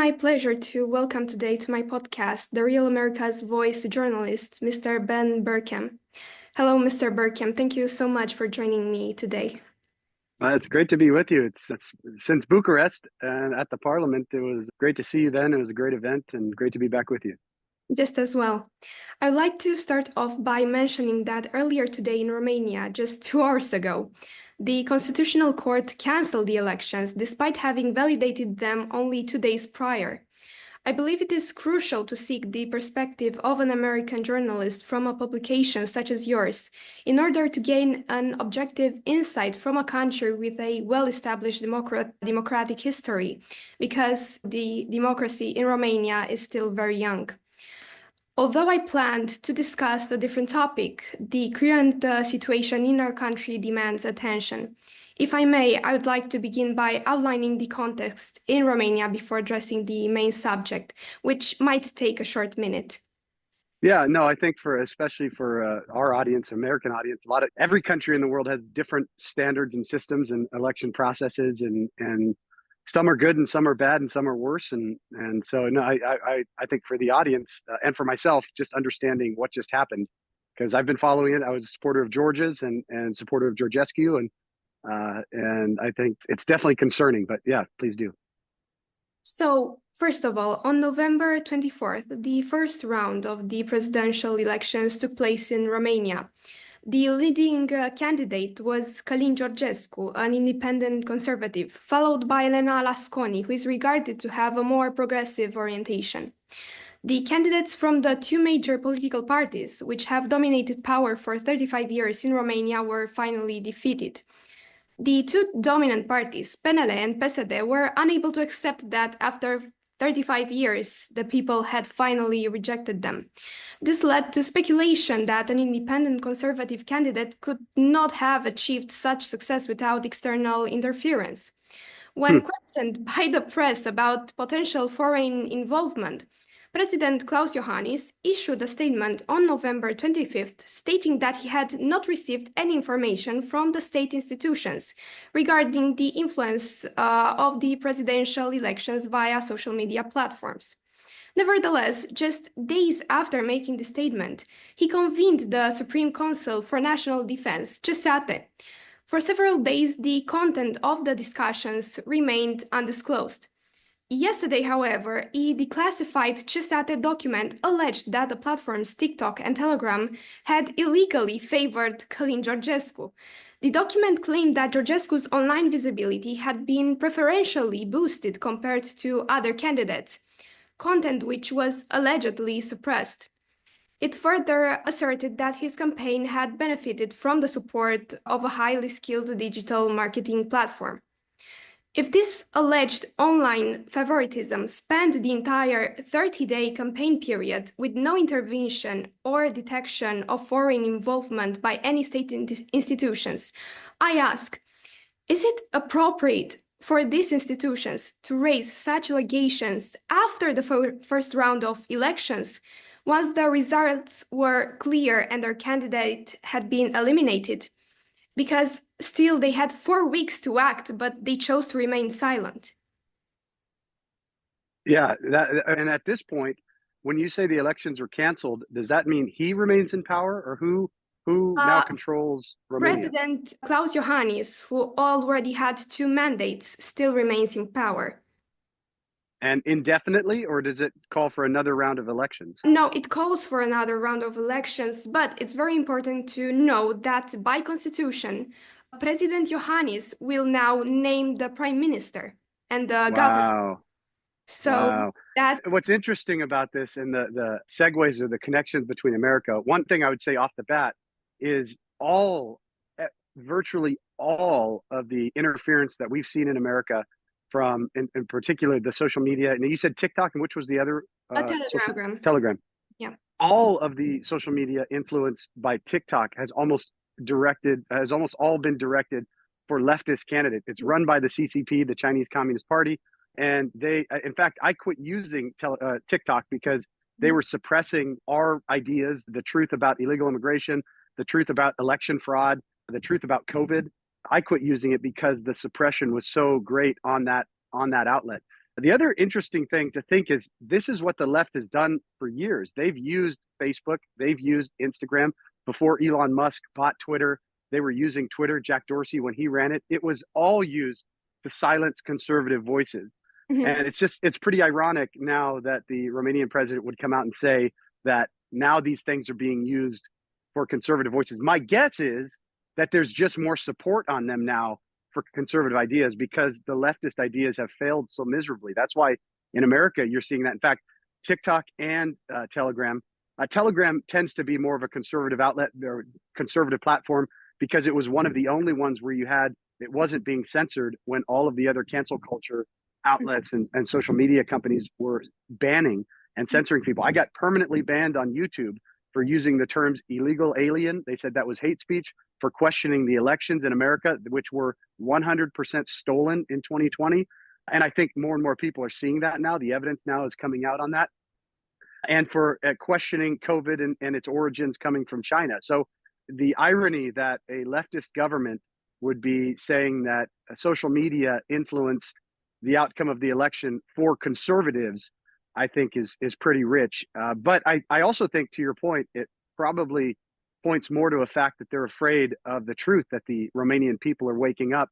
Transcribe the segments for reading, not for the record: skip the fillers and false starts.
my pleasure to welcome today to my podcast the Real America's Voice journalist, Mr. Ben Bergquam. Hello, Mr. Bergquam. Thank you so much for joining me today. It's great to be with you. It's since Bucharest and at the Parliament. It was great to see you then. It was a great event and great to be back with you. Just as well. I would like to start off by mentioning that earlier today in Romania, just 2 hours ago, the Constitutional Court canceled the elections despite having validated them only 2 days prior. I believe it is crucial to seek the perspective of an American journalist from a publication such as yours in order to gain an objective insight from a country with a well-established democratic history, because the democracy in Romania is still very young. Although I planned to discuss a different topic, the current situation in our country demands attention. If I may, I would like to begin by outlining the context in Romania before addressing the main subject, which might take a short minute. Yeah, no, I think especially for our audience, American audience, every country in the world has different standards and systems and election processes, and some are good and some are bad and some are worse. And so no, I think for the audience and for myself, just understanding what just happened, because I've been following it. I was a supporter of George's and supporter of Georgescu, and I think it's definitely concerning. But yeah, please do. So, first of all, on November 24th, the first round of the presidential elections took place in Romania. The leading candidate was Călin Georgescu, an independent conservative, followed by Elena Lasconi, who is regarded to have a more progressive orientation. The candidates from the two major political parties, which have dominated power for 35 years in Romania, were finally defeated. The two dominant parties, PNL and PSD, were unable to accept that after 35 years, the people had finally rejected them. This led to speculation that an independent conservative candidate could not have achieved such success without external interference. When questioned by the press about potential foreign involvement, President Klaus Iohannis issued a statement on November 25th stating that he had not received any information from the state institutions regarding the influence of the presidential elections via social media platforms. Nevertheless, just days after making the statement, he convened the Supreme Council for National Defense, CESATE. For several days, the content of the discussions remained undisclosed. Yesterday, however, a declassified CESATE document alleged that the platforms TikTok and Telegram had illegally favored Călin Georgescu. The document claimed that Georgescu's online visibility had been preferentially boosted compared to other candidates, content which was allegedly suppressed. It further asserted that his campaign had benefited from the support of a highly skilled digital marketing platform. If this alleged online favoritism spanned the entire 30-day campaign period with no intervention or detection of foreign involvement by any state institutions, I ask, is it appropriate for these institutions to raise such allegations after the first round of elections, once the results were clear and their candidate had been eliminated? Because still they had 4 weeks to act, but they chose to remain silent. Yeah, and at this point, when you say the elections were canceled, does that mean he remains in power, or who now controls Romania? President Klaus Iohannis, who already had 2 mandates, still remains in power. And indefinitely, or does it call for another round of elections? No, it calls for another round of elections, but it's very important to know that by constitution, President Iohannis will now name the prime minister and the government. So that's what's interesting about this, and the segues or the connections between America. One thing I would say off the bat is virtually all of the interference that we've seen in America from, in particular, the social media. And you said TikTok, and which was the other? Telegram. Yeah. All of the social media influenced by TikTok has almost all been directed for leftist candidates. It's run by the CCP, the Chinese Communist Party. And in fact, I quit using TikTok because they were suppressing our ideas, the truth about illegal immigration, the truth about election fraud, the truth about COVID. I quit using it because the suppression was so great on that outlet. The other interesting thing to think is this is what the left has done for years. They've used Facebook, they've used Instagram. Before Elon Musk bought Twitter, they were using Twitter. Jack Dorsey, when he ran it, it was all used to silence conservative voices. Mhm. And it's pretty ironic now that the Romanian president would come out and say that now these things are being used for conservative voices. My guess is that there's just more support on them now for conservative ideas because the leftist ideas have failed so miserably. That's why in America you're seeing that. In fact, TikTok and Telegram. Telegram tends to be more of a conservative outlet or conservative platform because it was one of the only ones where it wasn't being censored when all of the other cancel culture outlets and social media companies were banning and censoring people. I got permanently banned on YouTube for using the terms illegal alien. They said that was hate speech, for questioning the elections in America, which were 100% stolen in 2020. And I think more and more people are seeing that now. The evidence now is coming out on that. And for questioning COVID and its origins coming from China. So the irony that a leftist government would be saying that social media influenced the outcome of the election for conservatives, I think is pretty rich. But I also think, to your point, it probably points more to a fact that they're afraid of the truth that the Romanian people are waking up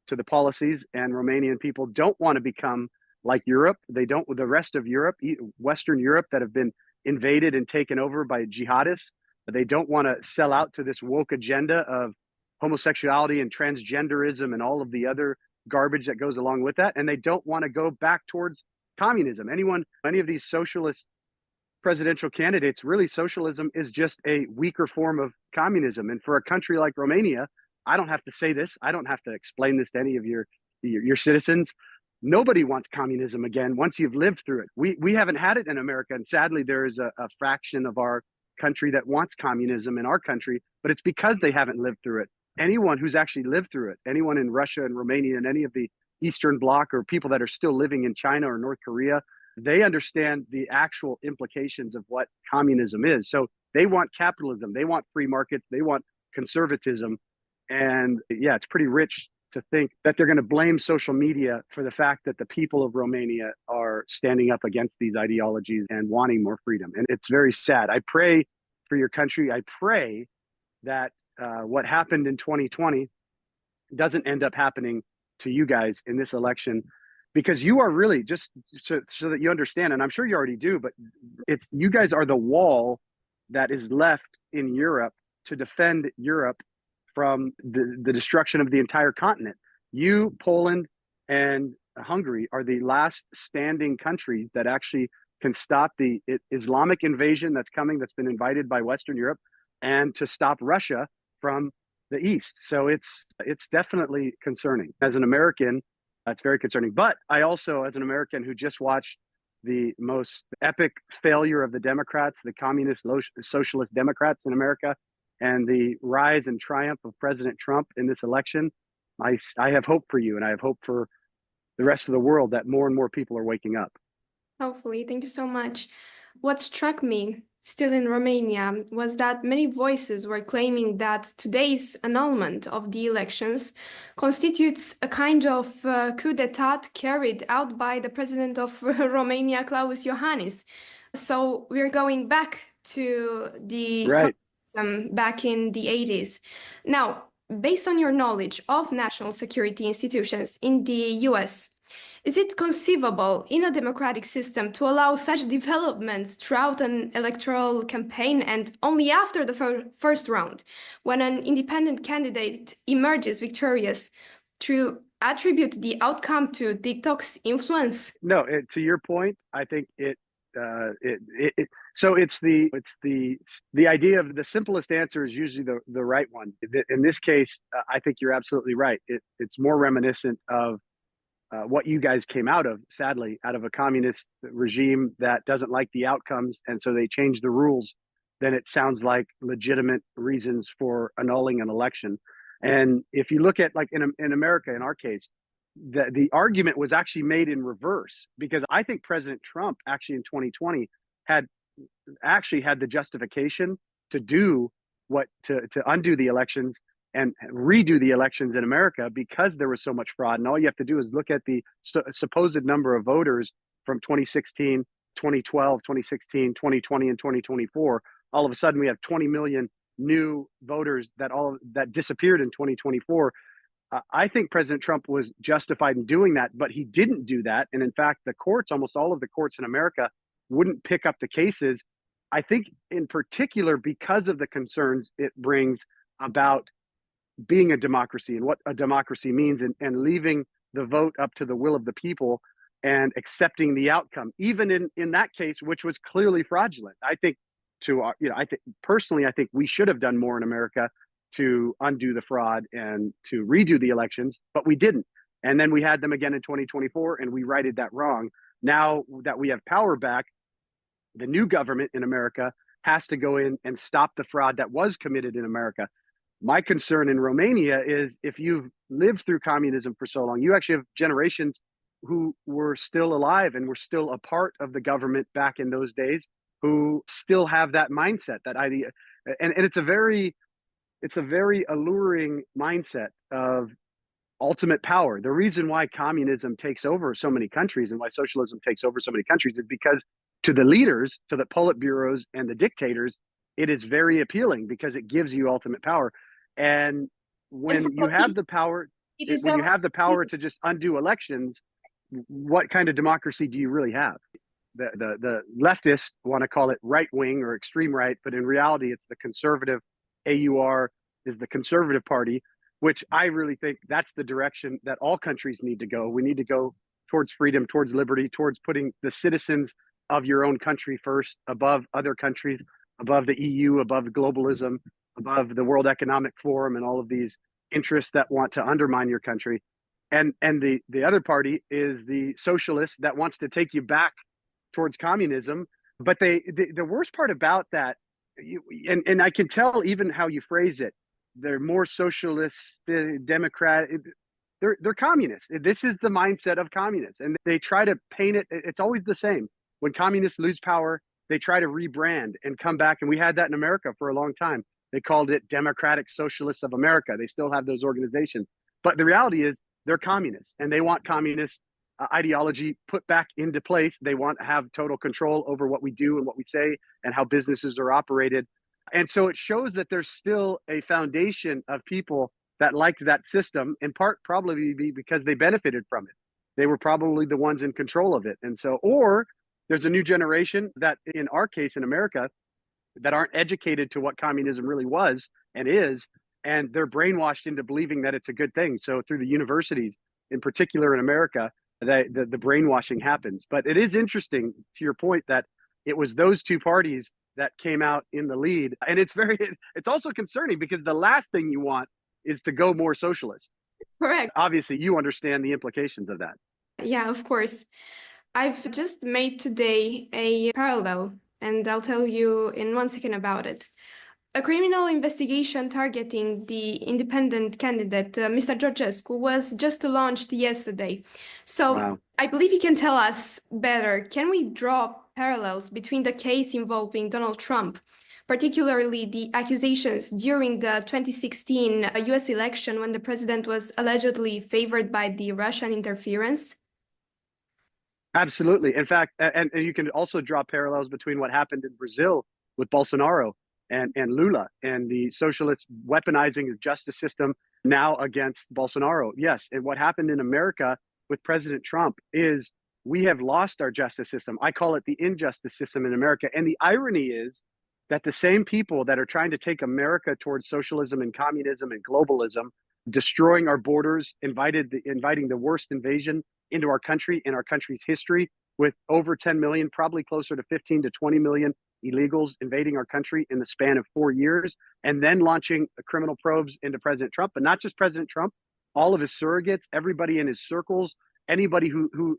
to the policies, and Romanian people don't want to become like Europe. They don't, the rest of Europe, Western Europe, that have been invaded and taken over by jihadists. They don't want to sell out to this woke agenda of homosexuality and transgenderism and all of the other garbage that goes along with that. And they don't want to go back towards communism. Any of these socialist presidential candidates, really socialism is just a weaker form of communism. And for a country like Romania, I don't have to say this. I don't have to explain this to any of your citizens. Nobody wants communism again once you've lived through it. We haven't had it in America, and sadly, there is a fraction of our country that wants communism in our country, but it's because they haven't lived through it. Anyone who's actually lived through it, anyone in Russia and Romania and any of the Eastern Bloc or people that are still living in China or North Korea, they understand the actual implications of what communism is. So they want capitalism, they want free markets, they want conservatism. And yeah, it's pretty rich to think that they're going to blame social media for the fact that the people of Romania are standing up against these ideologies and wanting more freedom. And it's very sad. I pray for your country. I pray that what happened in 2020 doesn't end up happening to you guys in this election, because you are really, just so that you understand, and I'm sure you already do, but it's, you guys are the wall that is left in Europe to defend Europe from the destruction of the entire continent. You, Poland, and Hungary are the last standing countries that actually can stop the Islamic invasion that's coming, that's been invited by Western Europe, and to stop Russia from the East. So it's definitely concerning. As an American, it's very concerning. But I also, as an American who just watched the most epic failure of the Democrats, the communist socialist Democrats in America, and the rise and triumph of President Trump in this election, I have hope for you, and I have hope for the rest of the world that more and more people are waking up. Hopefully, thank you so much. What struck me, still in Romania, was that many voices were claiming that today's annulment of the elections constitutes a kind of coup d'etat carried out by the president of Romania, Klaus Iohannis. So we're going back to the Right. communism back in the 80s. Now, based on your knowledge of national security institutions in the US, is it conceivable in a democratic system to allow such developments throughout an electoral campaign and only after the first round, when an independent candidate emerges victorious, to attribute the outcome to TikTok's influence? No, to your point, I think so it's the idea of the simplest answer is usually the right one. In this case, I think you're absolutely right. It's more reminiscent of what you guys came out of, sadly, out of a communist regime that doesn't like the outcomes, and so they change the rules. Then it sounds like legitimate reasons for annulling an election. And if you look at, like, in America, in our case, the argument was actually made in reverse, because I think President Trump actually in 2020 had the justification to do to undo the elections and redo the elections in America because there was so much fraud. And all you have to do is look at the supposed number of voters from 2016, 2012, 2016, 2020, and 2024. All of a sudden, we have 20 million new voters that disappeared in 2024. I think President Trump was justified in doing that, but he didn't do that. And in fact, the courts, almost all of the courts in America, wouldn't pick up the cases. I think in particular because of the concerns it brings about being a democracy and what a democracy means, and leaving the vote up to the will of the people and accepting the outcome, even in that case, which was clearly fraudulent. I think I think personally, I think we should have done more in America to undo the fraud and to redo the elections, but we didn't. And then we had them again in 2024 and we righted that wrong. Now that we have power back, the new government in America has to go in and stop the fraud that was committed in America. My concern in Romania is if you've lived through communism for so long, you actually have generations who were still alive and were still a part of the government back in those days who still have that mindset, that idea. And it's a very alluring mindset of ultimate power. The reason why communism takes over so many countries and why socialism takes over so many countries is because to the leaders, to the politburos and the dictators, it is very appealing because it gives you ultimate power. And when you have the power, when you have the power to just undo elections, what kind of democracy do you really have? The leftists want to call it right wing or extreme right, but in reality, it's the conservative. AUR is the conservative party, which I really think that's the direction that all countries need to go. We need to go towards freedom, towards liberty, towards putting the citizens of your own country first, above other countries, above the EU, above globalism, above the World Economic Forum and all of these interests that want to undermine your country. And the other party is the socialist that wants to take you back towards communism. But the worst part about that, and I can tell even how you phrase it, they're more socialist, democrat. They're communists. This is the mindset of communists, and they try to paint it. It's always the same. When communists lose power, they try to rebrand and come back. And we had that in America for a long time. They called it Democratic Socialists of America. They still have those organizations, but the reality is they're communists, and they want communist ideology put back into place. They want to have total control over what we do and what we say and how businesses are operated. And so it shows that there's still a foundation of people that liked that system, in part probably because they benefited from it. They were probably the ones in control of it. And so, or there's a new generation that, in our case in America, that aren't educated to what communism really was and is, and they're brainwashed into believing that it's a good thing. So through the universities, in particular in America, the brainwashing happens. But it is interesting, to your point, that it was those two parties that came out in the lead. And it's also concerning because the last thing you want is to go more socialist. Correct. Obviously, you understand the implications of that. Yeah, of course. I've just made today a parallel, and I'll tell you in 1 second about it. A criminal investigation targeting the independent candidate, Mr. Georgescu, was just launched yesterday. So Wow. I believe you can tell us better. Can we draw parallels between the case involving Donald Trump, particularly the accusations during the 2016 US election when the president was allegedly favored by the Russian interference? Absolutely. In fact, and you can also draw parallels between what happened in Brazil with Bolsonaro and Lula and the socialists weaponizing the justice system now against Bolsonaro. Yes. And what happened in America with President Trump is we have lost our justice system. I call it the injustice system in America. And the irony is that the same people that are trying to take America towards socialism and communism and globalism, destroying our borders, inviting the worst invasion into our country in our country's history, with over 10 million, probably closer to 15 to 20 million illegals invading our country in the span of 4 years, and then launching criminal probes into President Trump, but not just President Trump, all of his surrogates, everybody in his circles, anybody who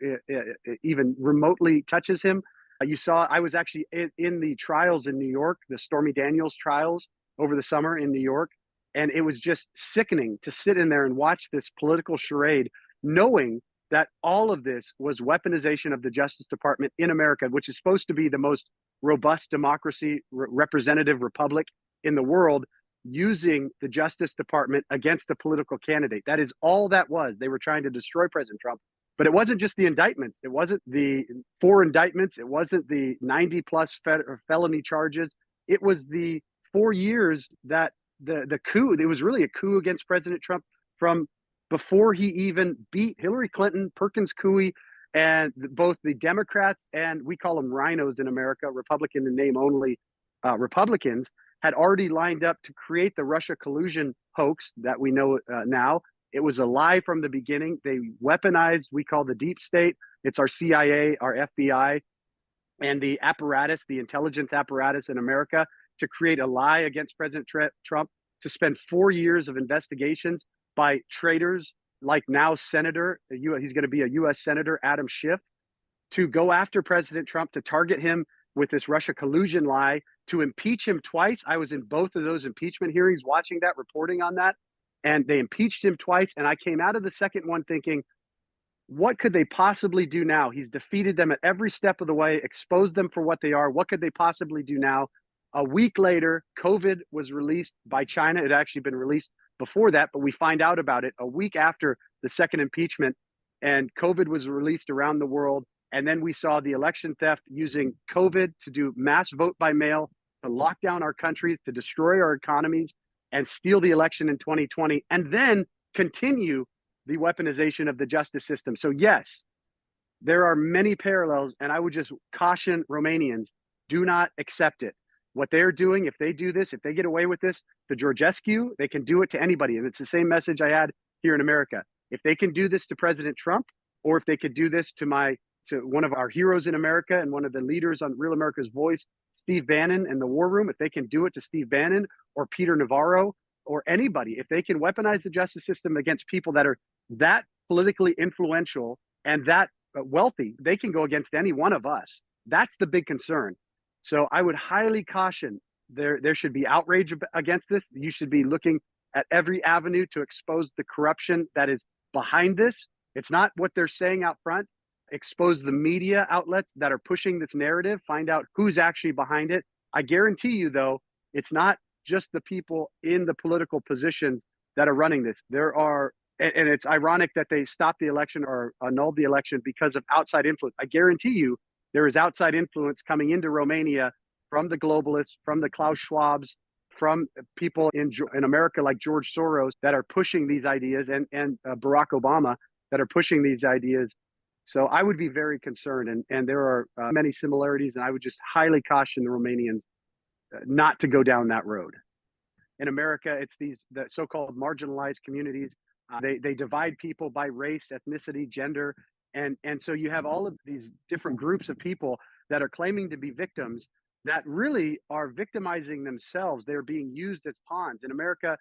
even remotely touches him. You saw, I was actually in the trials in New York, the Stormy Daniels trials over the summer in New York, and it was just sickening to sit in there and watch this political charade, knowing that all of this was weaponization of the Justice Department in America, which is supposed to be the most robust democracy, representative republic in the world. using the Justice Department against a political candidate. That is all that was. They were trying to destroy President Trump. But it wasn't just the indictments. It wasn't the 4 indictments. It wasn't the 90 plus felony charges. It was the 4 years that the coup. It was really a coup against President Trump from before he even beat Hillary Clinton, Perkins Coie, and both the Democrats and we call them rhinos in America, Republican in name only, Republicans had already lined up to create the Russia collusion hoax that we know now. It was a lie from the beginning. They weaponized, we call the deep state. It's our CIA, our FBI, and the apparatus, the intelligence apparatus in America to create a lie against President Trump, to spend 4 years of investigations by traitors like now Senator, he's going to be a U.S. Senator, Adam Schiff, to go after President Trump, to target him with this Russia collusion lie, to impeach him twice. I was in both of those impeachment hearings watching that, reporting on that, and they impeached him twice. And I came out of the second one thinking, what could they possibly do now? He's defeated them at every step of the way, exposed them for what they are. What could they possibly do now? A week later, COVID was released by China. It had actually been released before that, but we find out about it a week after the second impeachment, and COVID was released around the world. And then we saw the election theft using COVID to do mass vote by mail, to lock down our countries, to destroy our economies, and steal the election in 2020, and then continue the weaponization of the justice system. So yes, there are many parallels, and I would just caution Romanians, do not accept it. What they're doing, if they do this, if they get away with this, the Georgescu, they can do it to anybody. And it's the same message I had here in America. If they can do this to President Trump, or if they could do this to one of our heroes in America and one of the leaders on Real America's Voice, Steve Bannon and the War Room, if they can do it to Steve Bannon or Peter Navarro or anybody, if they can weaponize the justice system against people that are that politically influential and that wealthy, they can go against any one of us. That's the big concern. So I would highly caution, there should be outrage against this. You should be looking at every avenue to expose the corruption that is behind this. It's not what they're saying out front. Expose the media outlets that are pushing this narrative, find out who's actually behind it. I guarantee you, though, it's not just the people in the political positions that are running this. There are, and it's ironic that they stopped the election or annulled the election because of outside influence. I guarantee you there is outside influence coming into Romania from the globalists, from the Klaus Schwabs, from people in America like George Soros that are pushing these ideas, and Barack Obama that are pushing these ideas. So I would be very concerned, and there are many similarities, and I would just highly caution the Romanians not to go down that road. In America, it's the so-called marginalized communities. They divide people by race, ethnicity, gender, and so you have all of these different groups of people that are claiming to be victims that really are victimizing themselves. They're being used as pawns. In America,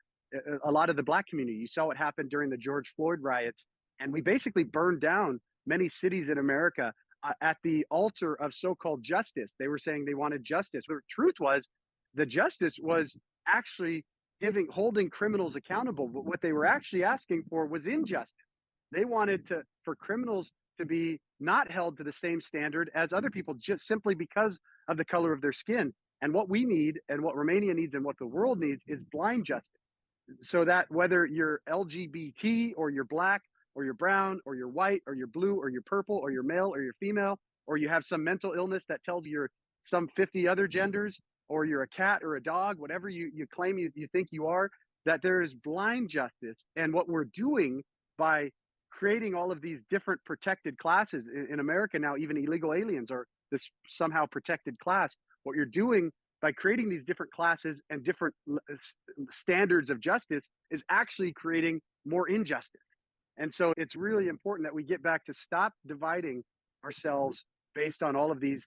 a lot of the Black community, you saw what happened during the George Floyd riots, and we basically burned down many cities in America at the altar of so-called justice. They were saying they wanted justice. But the truth was, the justice was actually holding criminals accountable. But what they were actually asking for was injustice. They wanted for criminals to be not held to the same standard as other people, just simply because of the color of their skin. And what we need, and what Romania needs, and what the world needs, is blind justice. So that whether you're LGBT, or you're Black, or you're brown, or you're white, or you're blue, or you're purple, or you're male, or you're female, or you have some mental illness that tells you you're some 50 other genders, or you're a cat or a dog, whatever you claim you think you are, that there is blind justice. And what we're doing by creating all of these different protected classes in America now, even illegal aliens are this somehow protected class. What you're doing by creating these different classes and different standards of justice is actually creating more injustice. And so it's really important that we get back to stop dividing ourselves based on all of these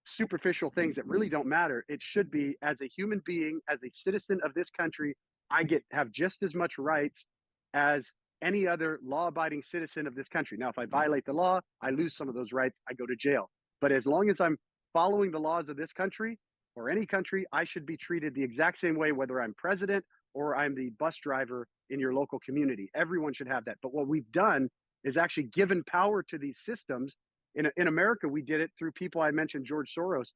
superficial things that really don't matter. It should be, as a human being, as a citizen of this country, I have just as much rights as any other law-abiding citizen of this country. Now, if I violate the law, I lose some of those rights, I go to jail. But as long as I'm following the laws of this country or any country, I should be treated the exact same way, whether I'm president or I'm the bus driver in your local community. Everyone should have that. But what we've done is actually given power to these systems. In America, we did it through people. I mentioned George Soros.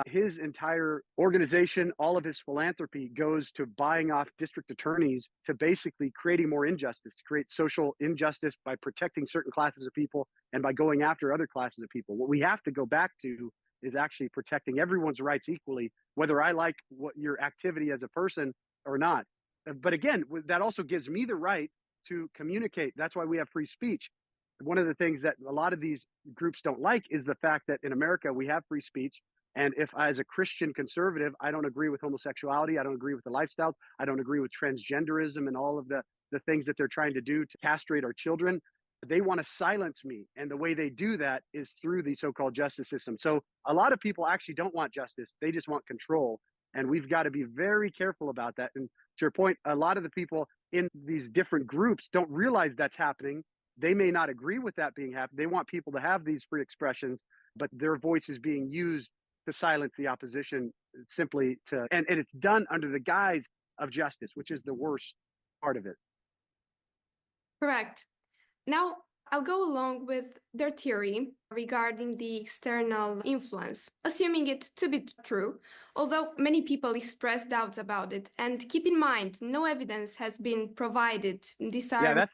His entire organization, all of his philanthropy goes to buying off district attorneys to basically creating more injustice, to create social injustice by protecting certain classes of people and by going after other classes of people. What we have to go back to is actually protecting everyone's rights equally, whether I like what your activity as a person or not. But again, that also gives me the right to communicate. That's why we have free speech. One of the things that a lot of these groups don't like is the fact that in America we have free speech. And if, as a Christian conservative, I don't agree with homosexuality, I don't agree with the lifestyle, I don't agree with transgenderism and all of the things that they're trying to do to castrate our children, they want to silence me. And the way they do that is through the so-called justice system. So a lot of people actually don't want justice. They just want control. And we've got to be very careful about that. And to your point, a lot of the people in these different groups don't realize that's happening. They may not agree with that being happening. They want people to have these free expressions, but their voice is being used to silence the opposition simply to, and it's done under the guise of justice, which is the worst part of it. Correct. Now, I'll go along with their theory regarding the external influence, assuming it to be true, although many people express doubts about it. And keep in mind, no evidence has been provided. These are Yeah,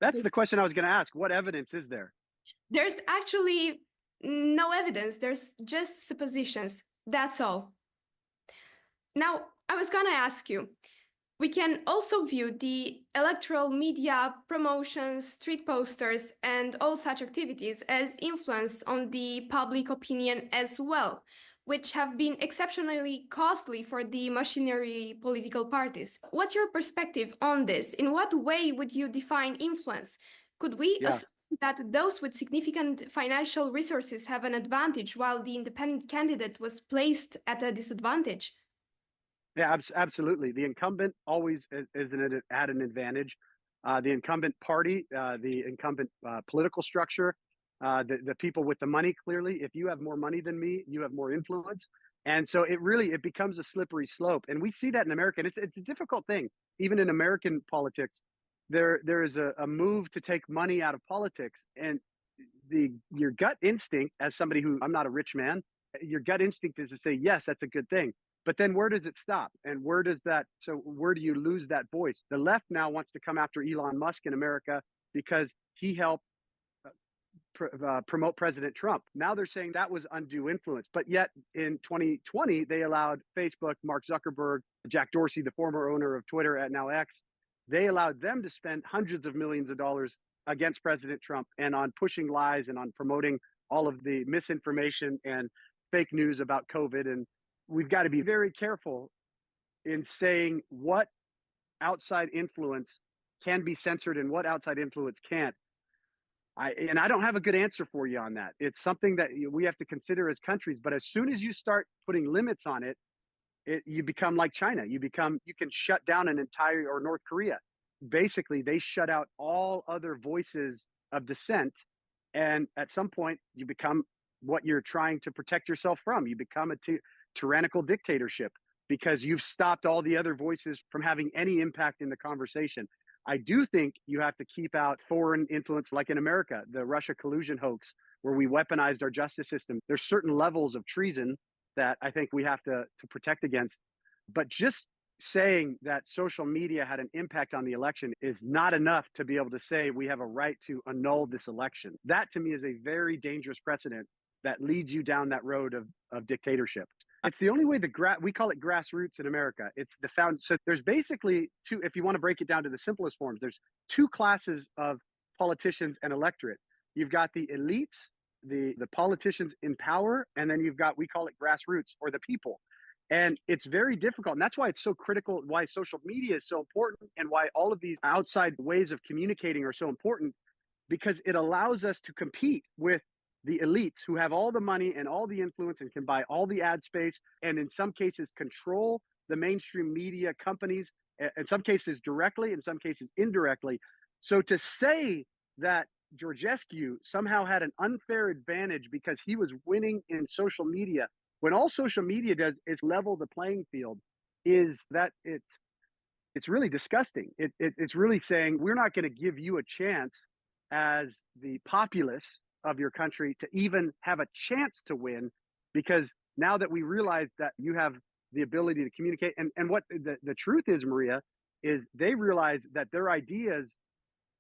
that's the question I was going to ask. What evidence is there? There's actually no evidence. There's just suppositions. That's all. Now, I was gonna ask you, we can also view the electoral media, promotions, street posters, and all such activities as influence on the public opinion as well, which have been exceptionally costly for the machinery political parties. What's your perspective on this? In what way would you define influence? Could we assume that those with significant financial resources have an advantage while the independent candidate was placed at a disadvantage? Yeah, absolutely. The incumbent always is at an advantage. The incumbent party, the incumbent political structure, the people with the money, clearly, if you have more money than me, you have more influence. And so it becomes a slippery slope. And we see that in America. And it's a difficult thing. Even in American politics, there is a move to take money out of politics. And your gut instinct, as somebody who, I'm not a rich man, your gut instinct is to say, yes, that's a good thing. But then where does it stop? And where do you lose that voice? The left now wants to come after Elon Musk in America because he helped promote President Trump. Now they're saying that was undue influence. But yet in 2020, they allowed Facebook, Mark Zuckerberg, Jack Dorsey, the former owner of Twitter at now X, they allowed them to spend hundreds of millions of dollars against President Trump and on pushing lies and on promoting all of the misinformation and fake news about COVID. And we've got to be very careful in saying what outside influence can be censored and what outside influence can't. I don't have a good answer for you on that. It's something that we have to consider as countries. But as soon as you start putting limits on it, you become like China. You can shut down an entire, or North Korea. Basically, they shut out all other voices of dissent. And at some point, you become what you're trying to protect yourself from. You become a tyrannical dictatorship because you've stopped all the other voices from having any impact in the conversation. I do think you have to keep out foreign influence, like in America, the Russia collusion hoax, where we weaponized our justice system. There's certain levels of treason that I think we have to protect against. But just saying that social media had an impact on the election is not enough to be able to say we have a right to annul this election. That to me is a very dangerous precedent that leads you down that road of dictatorship. It's the only way we call it grassroots in America. It's so there's basically two, if you want to break it down to the simplest forms, there's two classes of politicians and electorate. You've got the elites, the politicians in power, and then you've got, we call it grassroots, or the people. And it's very difficult. And that's why it's so critical, why social media is so important, and why all of these outside ways of communicating are so important, because it allows us to compete with the elites who have all the money and all the influence and can buy all the ad space, and in some cases control the mainstream media companies, in some cases directly, in some cases indirectly. So to say that Georgescu somehow had an unfair advantage because he was winning in social media, when all social media does is level the playing field, is that it's really disgusting. It's really saying we're not going to give you a chance as the populace of your country to even have a chance to win, because now that we realize that you have the ability to communicate, and what the truth is, Maria, is they realize that their ideas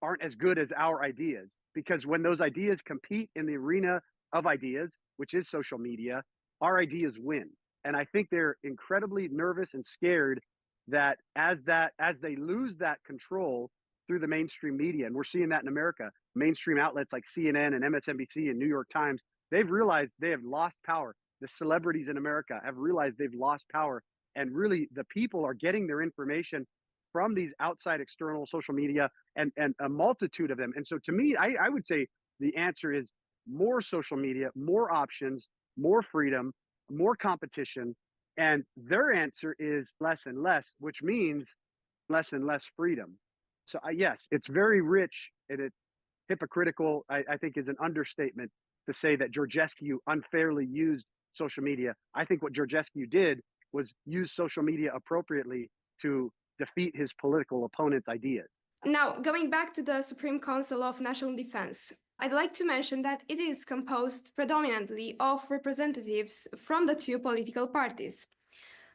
aren't as good as our ideas, because when those ideas compete in the arena of ideas, which is social media, our ideas win. And I think they're incredibly nervous and scared that as they lose that control through the mainstream media, and we're seeing that in America, mainstream outlets like CNN and MSNBC and New York Times, they've realized they have lost power. The celebrities in America have realized they've lost power, and really the people are getting their information from these outside external social media, and a multitude of them. And so to me, I would say the answer is more social media, more options, more freedom, more competition. And their answer is less and less, which means less and less freedom. So yes, it's very rich, and it's hypocritical, I think, is an understatement to say that Georgescu unfairly used social media. I think what Georgescu did was use social media appropriately to defeat his political opponent's ideas. Now, going back to the Supreme Council of National Defense, I'd like to mention that it is composed predominantly of representatives from the two political parties.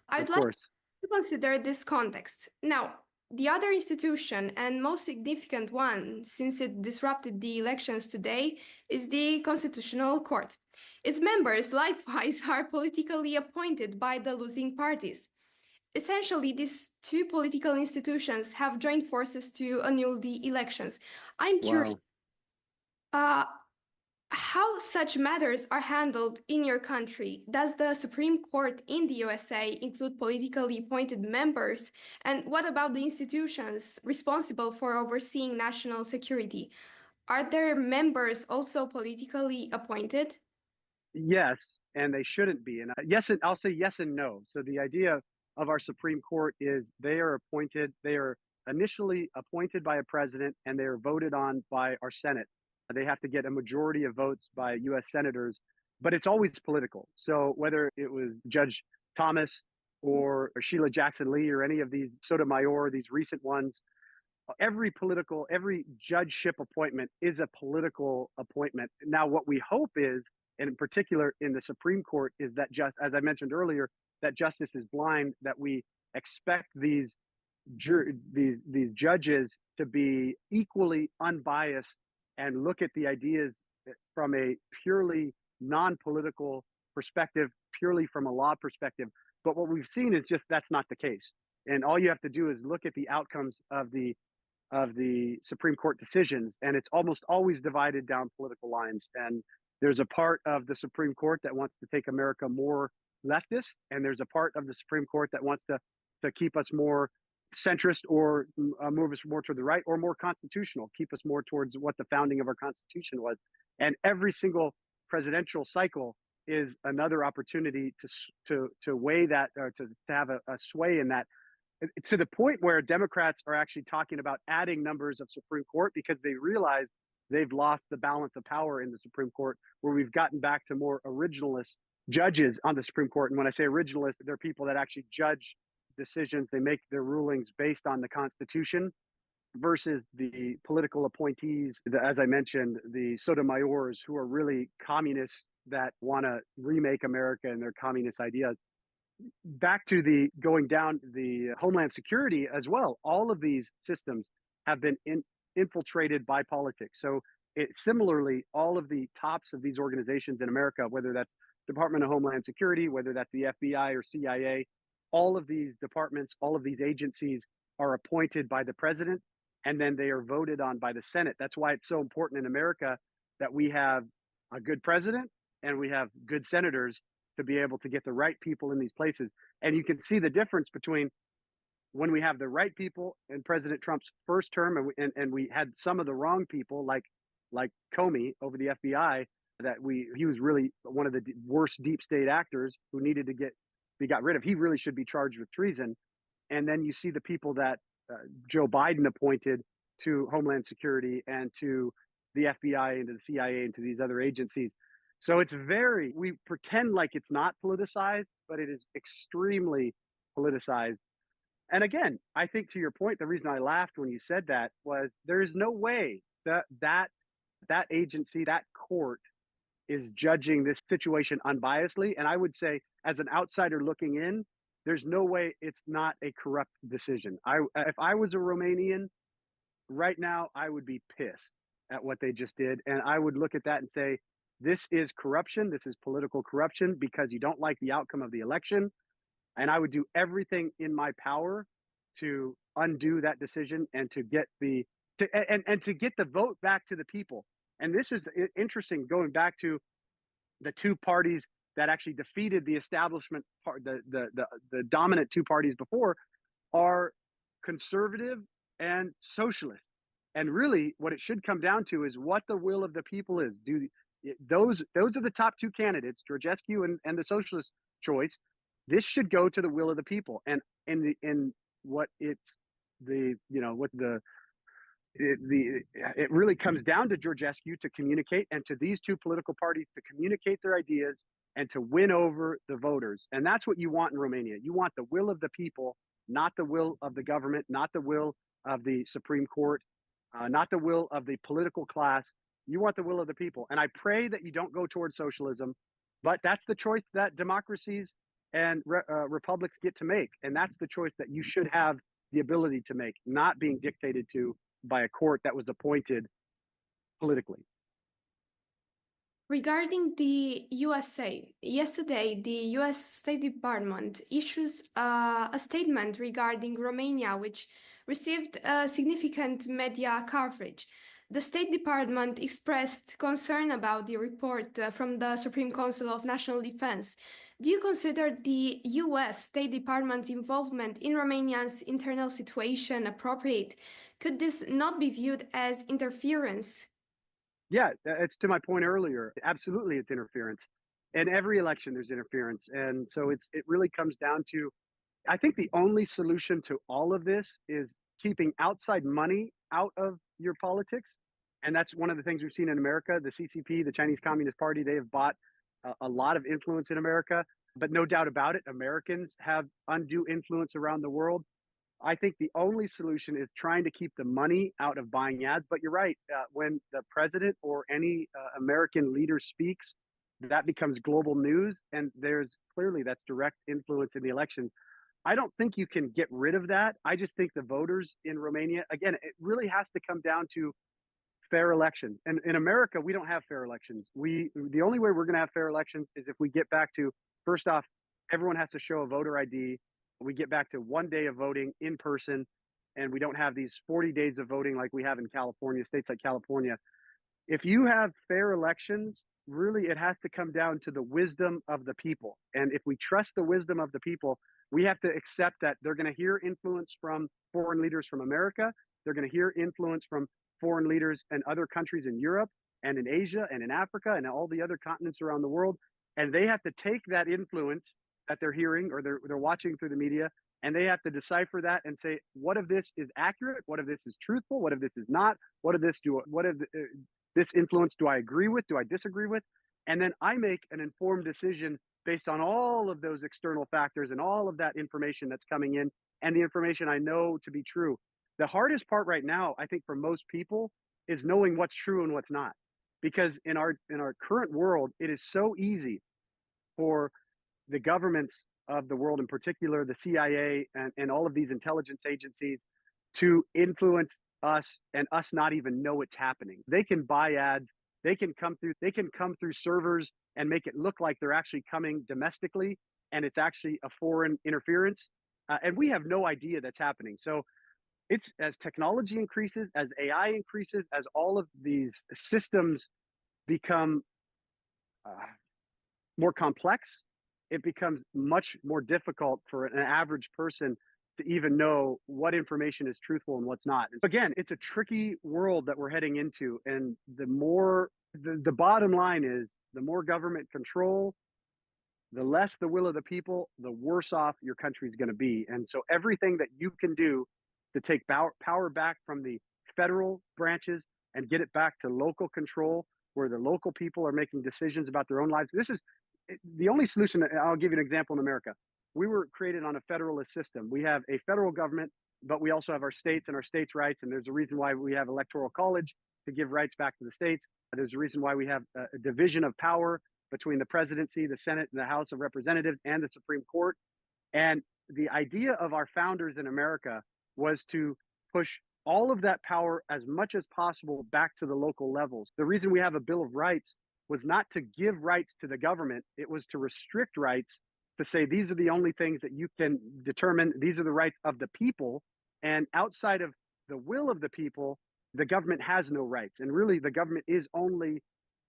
I'd like to consider this context. Now, the other institution and most significant one, since it disrupted the elections today, is the Constitutional Court. Its members, likewise, are politically appointed by the losing parties. Essentially, these two political institutions have joined forces to annul the elections. I'm curious, how such matters are handled in your country. Does the Supreme Court in the USA include politically appointed members? And what about the institutions responsible for overseeing national security? Are their members also politically appointed? Yes, and they shouldn't be. And yes, and I'll say yes and no. So the idea of our Supreme Court is they are appointed, they are initially appointed by a president, and they are voted on by our Senate. They have to get a majority of votes by US senators, but it's always political. So whether it was Judge Thomas or Sheila Jackson Lee or any of these Sotomayor, these recent ones, every judgeship appointment is a political appointment. Now, what we hope is, and in particular in the Supreme Court, is that, just as I mentioned earlier, that justice is blind, that we expect these judges to be equally unbiased and look at the ideas from a purely non-political perspective, purely from a law perspective. But what we've seen is just that's not the case. And all you have to do is look at the outcomes of the Supreme Court decisions, and it's almost always divided down political lines. And there's a part of the Supreme Court that wants to take America more leftist, and there's a part of the Supreme Court that wants to keep us more centrist, or move us more to the right, or more constitutional, keep us more towards what the founding of our Constitution was. And every single presidential cycle is another opportunity to weigh that, or to have a sway in that, to the point where Democrats are actually talking about adding numbers of Supreme Court because they realize they've lost the balance of power in the Supreme Court, where we've gotten back to more originalist judges on the Supreme Court. And when I say originalist, they're people that actually judge decisions, they make their rulings based on the Constitution, versus the political appointees, as I mentioned, the Sotomayors, who are really communists that want to remake America and their communist ideas. Back to the going down the Homeland Security as well, all of these systems have been infiltrated by politics. So similarly, all of the tops of these organizations in America, whether that's Department of Homeland Security, whether that's the FBI or CIA, all of these departments, all of these agencies are appointed by the president, and then they are voted on by the Senate. That's why it's so important in America that we have a good president and we have good senators to be able to get the right people in these places. And you can see the difference between when we have the right people in President Trump's first term, and we had some of the wrong people, like Comey over the FBI, he was really one of the worst deep state actors who needed to be got rid of. He really should be charged with treason. And then you see the people that Joe Biden appointed to Homeland Security and to the FBI and to the CIA and to these other agencies. So we pretend like it's not politicized, but it is extremely politicized. And again, I think, to your point, the reason I laughed when you said that was there is no way that agency, that court, is judging this situation unbiasedly. And I would say, as an outsider looking in, there's no way it's not a corrupt decision. If I was a Romanian right now, I would be pissed at what they just did. And I would look at that and say, this is corruption. This is political corruption because you don't like the outcome of the election. And I would do everything in my power to undo that decision and to get to get the vote back to the people. And this is interesting, going back to the two parties that actually defeated the establishment part, the dominant two parties before, are conservative and socialist. And really what it should come down to is what the will of the people is. Those are the top two candidates, Georgescu and the socialist choice. This should go to the will of the people. And in what it's the, you know, what it really comes down to Georgescu to communicate, and to these two political parties to communicate their ideas and to win over the voters. And that's what you want in Romania. You want the will of the people, not the will of the government, not the will of the Supreme Court, not the will of the political class. You want the will of the people. And I pray that you don't go towards socialism, but that's the choice that democracies and republics get to make. And that's the choice that you should have the ability to make, not being dictated to by a court that was appointed politically. Regarding the USA, yesterday the US State Department issues a statement regarding Romania, which received significant media coverage. The State Department expressed concern about the report from the Supreme Council of National Defense. Do you consider the US State Department's involvement in Romania's internal situation appropriate? Could this not be viewed as interference? Yeah, it's to my point earlier. Absolutely, it's interference. In every election, there's interference. And so it really comes down to, I think the only solution to all of this is keeping outside money out of your politics. And that's one of the things we've seen in America. The CCP, the Chinese Communist Party, they have bought a lot of influence in America. But no doubt about it, Americans have undue influence around the world. I think the only solution is trying to keep the money out of buying ads. But you're right. When the president or any American leader speaks, that becomes global news. And that's direct influence in the elections. I don't think you can get rid of that. I just think the voters in Romania, again, it really has to come down to fair elections. And in America, we don't have fair elections. The only way we're going to have fair elections is if we get back to, first off, everyone has to show a voter ID. We get back to 1 day of voting in person, and we don't have these 40 days of voting like we have in California, states like California. If you have fair elections, really it has to come down to the wisdom of the people. And if we trust the wisdom of the people, we have to accept that they're going to hear influence from foreign leaders from America. They're going to hear influence from foreign leaders and other countries in Europe and in Asia and in Africa and all the other continents around the world. And they have to take that influence that they're hearing or they're watching through the media, and they have to decipher that and say, what of this is accurate? What of this is truthful? What of this is not? What of this influence do I agree with? Do I disagree with? And then I make an informed decision based on all of those external factors and all of that information that's coming in and the information I know to be true. The hardest part right now, I think, for most people is knowing what's true and what's not. Because in our current world, it is so easy for the governments of the world, in particular, the CIA and all of these intelligence agencies, to influence us and us not even know it's happening. They can buy ads. They can come through servers and make it look like they're actually coming domestically, and it's actually a foreign interference. And we have no idea that's happening. So it's as technology increases, as AI increases, as all of these systems become more complex, it becomes much more difficult for an average person to even know what information is truthful and what's not. And again, it's a tricky world that we're heading into. And the bottom line is, the more government control, the less the will of the people, the worse off your country is going to be. And so everything that you can do to take power back from the federal branches and get it back to local control, where the local people are making decisions about their own lives. This is the only solution. I'll give you an example in America. We were created on a federalist system. We have a federal government, but we also have our states and our states' rights. And there's a reason why we have electoral college to give rights back to the states. There's a reason why we have a division of power between the presidency, the Senate, and the House of Representatives, and the Supreme Court. And the idea of our founders in America was to push all of that power as much as possible back to the local levels. The reason we have a Bill of Rights was not to give rights to the government, it was to restrict rights, to say these are the only things that you can determine, these are the rights of the people. And outside of the will of the people, the government has no rights. And really, the government is only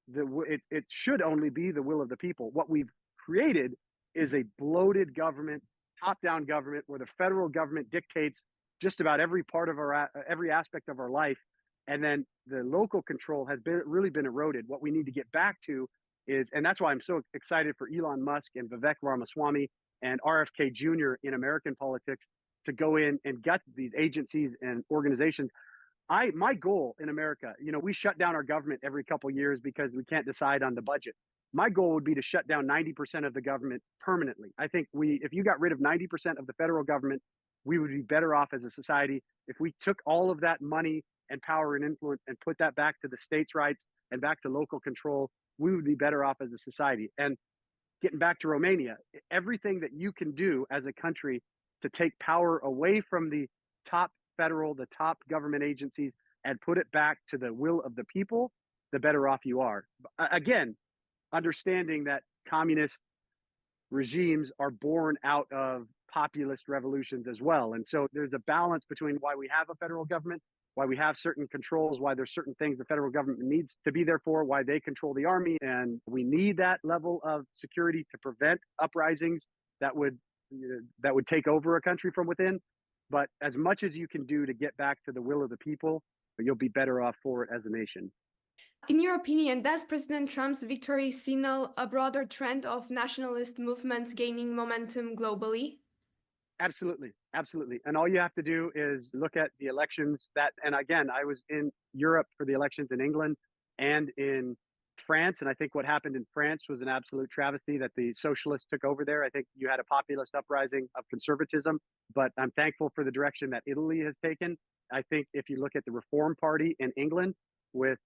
it should only be the will of the people. What we've created is a bloated government, top-down government, where the federal government dictates just about every part of every aspect of our life, and then the local control has really been eroded. What we need to get back to is, and that's why I'm so excited for Elon Musk and Vivek Ramaswamy and RFK Jr. in American politics to go in and gut these agencies and organizations. My goal in America, we shut down our government every couple of years because we can't decide on the budget. My goal would be to shut down 90% of the government permanently. I think if you got rid of 90% of the federal government, we would be better off as a society. If we took all of that money and power and influence and put that back to the states' rights and back to local control, we would be better off as a society. And getting back to Romania, everything that you can do as a country to take power away from the top government agencies and put it back to the will of the people, the better off you are. Again, understanding that communist regimes are born out of populist revolutions as well. And so there's a balance between why we have a federal government, why we have certain controls, why there's certain things the federal government needs to be there for, why they control the army. And we need that level of security to prevent uprisings that would take over a country from within. But as much as you can do to get back to the will of the people, you'll be better off for it as a nation. In your opinion, does President Trump's victory signal a broader trend of nationalist movements gaining momentum globally? Absolutely. Absolutely. And all you have to do is look at the elections and again, I was in Europe for the elections in England and in France. And I think what happened in France was an absolute travesty that the socialists took over there. I think you had a populist uprising of conservatism, but I'm thankful for the direction that Italy has taken. I think if you look at the Reform Party in England with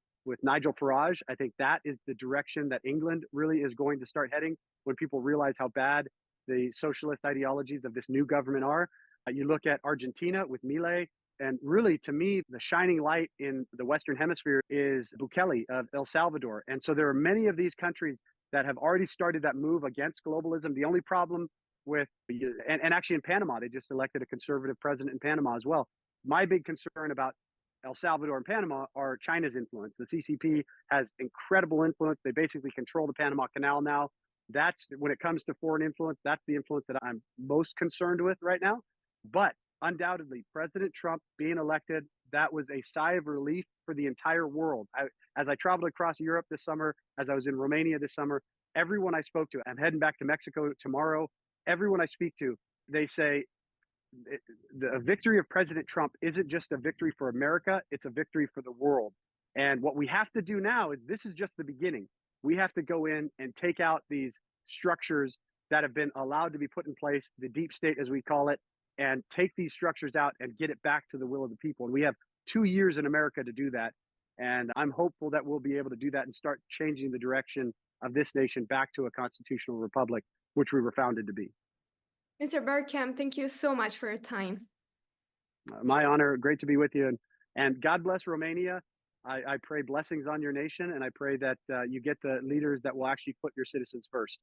Nigel Farage, I think that is the direction that England really is going to start heading when people realize how bad the socialist ideologies of this new government are. You look at Argentina with Milei, and really, to me, the shining light in the Western Hemisphere is Bukele of El Salvador. And so there are many of these countries that have already started that move against globalism. The only problem and actually in Panama, they just elected a conservative president in Panama as well. My big concern about El Salvador and Panama are China's influence. The CCP has incredible influence. They basically control the Panama Canal now. That's when it comes to foreign influence, that's the influence that I'm most concerned with right now. But undoubtedly, President Trump being elected, that was a sigh of relief for the entire world. As I traveled across Europe this summer, as I was in Romania this summer, everyone I spoke to, I'm heading back to Mexico tomorrow, everyone I speak to, they say the victory of President Trump isn't just a victory for America, it's a victory for the world. And what we have to do now is this is just the beginning. We have to go in and take out these structures that have been allowed to be put in place, the deep state, as we call it, and take these structures out and get it back to the will of the people. And we have 2 years in America to do that. And I'm hopeful that we'll be able to do that and start changing the direction of this nation back to a constitutional republic, which we were founded to be. Mr. Bergquam, thank you so much for your time. My honor. Great to be with you. And God bless Romania. I pray blessings on your nation, and I pray that you get the leaders that will actually put your citizens first.